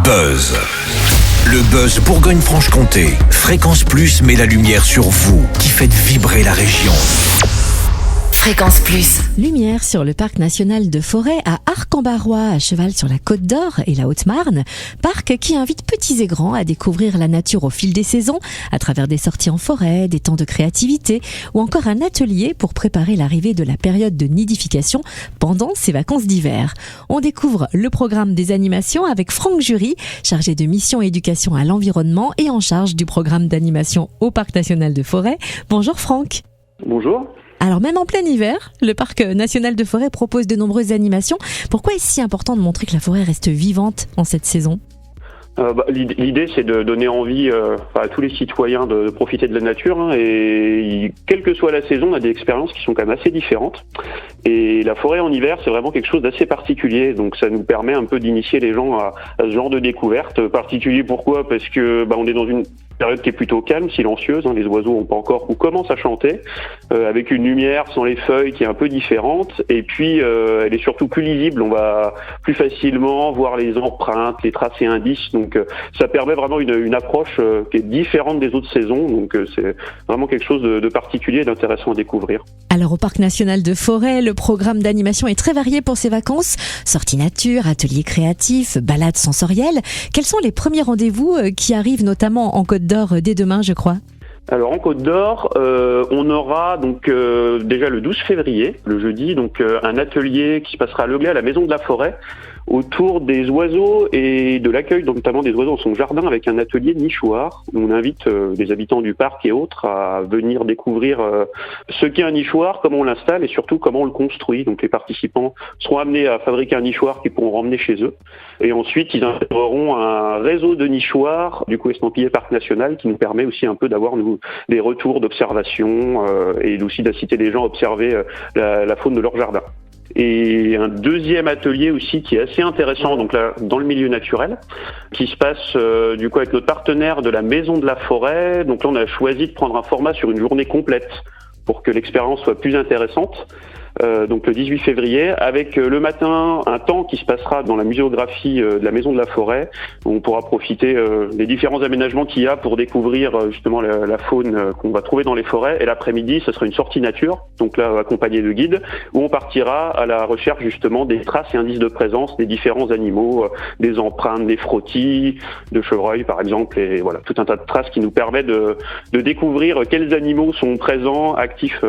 Buzz. Le Buzz Bourgogne-Franche-Comté. Fréquence Plus met la lumière sur vous qui faites vibrer la région. Fréquence Plus. Lumière sur le parc national de Forêt à Arc-en-Barrois, à cheval sur la Côte d'Or et la Haute-Marne. Parc qui invite petits et grands à découvrir la nature au fil des saisons, à travers des sorties en forêt, des temps de créativité ou encore un atelier pour préparer l'arrivée de la période de nidification pendant ces vacances d'hiver. On découvre le programme des animations avec Franck Jury, chargé de mission éducation à l'environnement et en charge du programme d'animation au parc national de Forêt. Bonjour Franck. Bonjour. Alors même en plein hiver, le parc national de Forêt propose de nombreuses animations. Pourquoi est-ce si important de montrer que la forêt reste vivante en cette saison ? L'idée, c'est de donner envie à tous les citoyens de profiter de la nature. Et quelle que soit la saison, on a des expériences qui sont quand même assez différentes. Et la forêt en hiver, c'est vraiment quelque chose d'assez particulier. Donc ça nous permet un peu d'initier les gens à ce genre de découverte. Particulier pourquoi ? Parce que on est dans une période qui est plutôt calme, silencieuse. Les oiseaux n'ont pas encore ou commencent à chanter, avec une lumière sans les feuilles qui est un peu différente. Et puis, elle est surtout plus lisible. On va plus facilement voir les empreintes, les traces et indices. Donc, ça permet vraiment une approche qui est différente des autres saisons. Donc, c'est vraiment quelque chose de particulier et d'intéressant à découvrir. Alors, au parc national de Forêt, le programme d'animation est très varié pour ces vacances. Sorties nature, ateliers créatifs, balades sensorielles. Quels sont les premiers rendez-vous qui arrivent notamment en Côte d'Or dès demain, je crois ? Alors en Côte d'Or, on aura donc déjà le 12 février, le jeudi, donc un atelier qui se passera à Leglay à la Maison de la Forêt autour des oiseaux et de l'accueil notamment des oiseaux dans son jardin avec un atelier nichoir où on invite les habitants du parc et autres à venir découvrir ce qu'est un nichoir, comment on l'installe et surtout comment on le construit. Donc les participants seront amenés à fabriquer un nichoir qu'ils pourront emmener chez eux et ensuite ils intégreront un réseau de nichoirs du coup estampillé Parc National qui nous permet aussi un peu d'avoir des retours d'observation et aussi d'inciter les gens à observer la faune de leur jardin. Et un deuxième atelier aussi qui est assez intéressant, donc là dans le milieu naturel, qui se passe du coup avec notre partenaire de la Maison de la Forêt. Donc là on a choisi de prendre un format sur une journée complète pour que l'expérience soit plus intéressante. Donc le 18 février, avec le matin un temps qui se passera dans la muséographie de la Maison de la Forêt, où on pourra profiter des différents aménagements qu'il y a pour découvrir justement la faune qu'on va trouver dans les forêts. Et l'après-midi, ce sera une sortie nature, donc là accompagné de guides, où on partira à la recherche justement des traces et indices de présence des différents animaux, des empreintes, des frottis, de chevreuils par exemple, et voilà, tout un tas de traces qui nous permet de découvrir quels animaux sont présents, actifs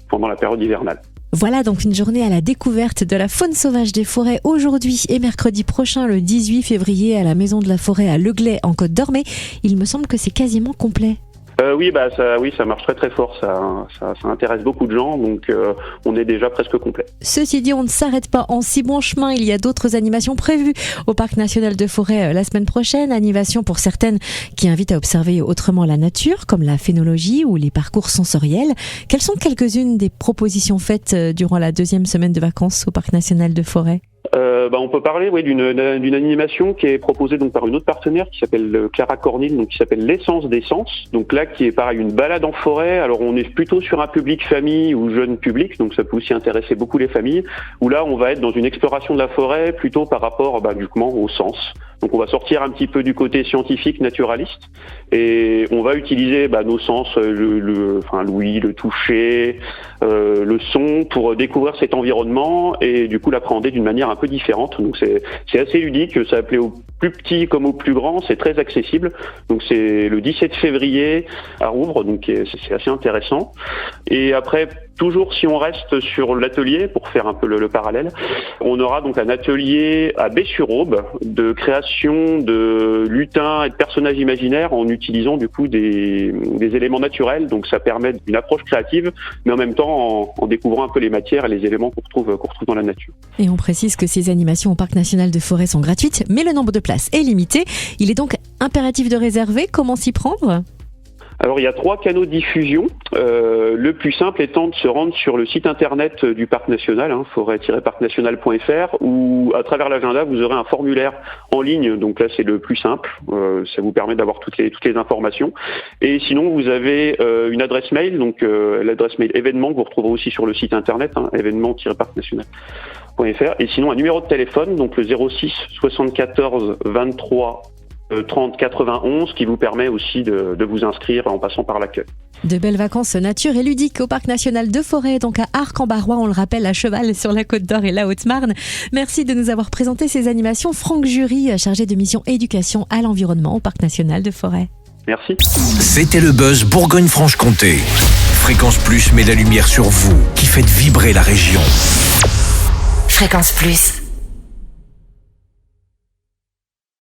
pendant la période hivernale. Voilà donc une journée à la découverte de la faune sauvage des forêts aujourd'hui et mercredi prochain le 18 février à la Maison de la Forêt à Leglay en Côte d'Or, mais il me semble que c'est quasiment complet. Ça marche très très fort, ça intéresse beaucoup de gens, donc on est déjà presque complet. Ceci dit, on ne s'arrête pas en si bon chemin, il y a d'autres animations prévues au Parc national de Forêt la semaine prochaine, animations pour certaines qui invitent à observer autrement la nature, comme la phénologie ou les parcours sensoriels. Quelles sont quelques-unes des propositions faites durant la deuxième semaine de vacances au Parc national de Forêt ? On peut parler d'une animation qui est proposée donc par une autre partenaire qui s'appelle Clara Cornille, donc qui s'appelle l'essence des sens. Donc là qui est pareil une balade en forêt. Alors on est plutôt sur un public famille ou jeune public, donc ça peut aussi intéresser beaucoup les familles. Où là on va être dans une exploration de la forêt plutôt par rapport justement aux sens. Donc on va sortir un petit peu du côté scientifique naturaliste et on va utiliser nos sens, l'ouïe, le toucher, le son pour découvrir cet environnement et du coup l'appréhender d'une manière un peu différente. Donc c'est assez ludique, ça appelait aux plus petits comme aux plus grands, c'est très accessible. Donc c'est le 17 février à Rouvres, donc c'est assez intéressant. Et après, toujours si on reste sur l'atelier, pour faire un peu le parallèle, on aura donc un atelier à Baie-sur-Aube de création de lutins et de personnages imaginaires en utilisant du coup des éléments naturels. Donc ça permet une approche créative, mais en même temps en découvrant un peu les matières et les éléments qu'on retrouve dans la nature. Et on précise que ces animations au Parc national de Forêt sont gratuites, mais le nombre de places est limité. Il est donc impératif de réserver. Comment s'y prendre ? Alors il y a 3 canaux de diffusion. Le plus simple étant de se rendre sur le site internet du parc national, forêt-parcnational.fr, où à travers l'agenda vous aurez un formulaire en ligne. Donc là c'est le plus simple. Ça vous permet d'avoir toutes les informations. Et sinon vous avez une adresse mail, donc l'adresse mail événement que vous retrouverez aussi sur le site internet, événement-parc national. Et sinon un numéro de téléphone, donc le 06 74 23 30 91, qui vous permet aussi de vous inscrire en passant par l'accueil. De belles vacances nature et ludiques au Parc National de Forêt, donc à Arc-en-Barrois, on le rappelle, à cheval sur la Côte d'Or et la Haute-Marne. Merci de nous avoir présenté ces animations. Franck Jury, chargé de mission éducation à l'environnement au Parc National de Forêt. Merci. C'était le Buzz Bourgogne-Franche-Comté. Fréquence Plus met la lumière sur vous, qui faites vibrer la région. Fréquence Plus.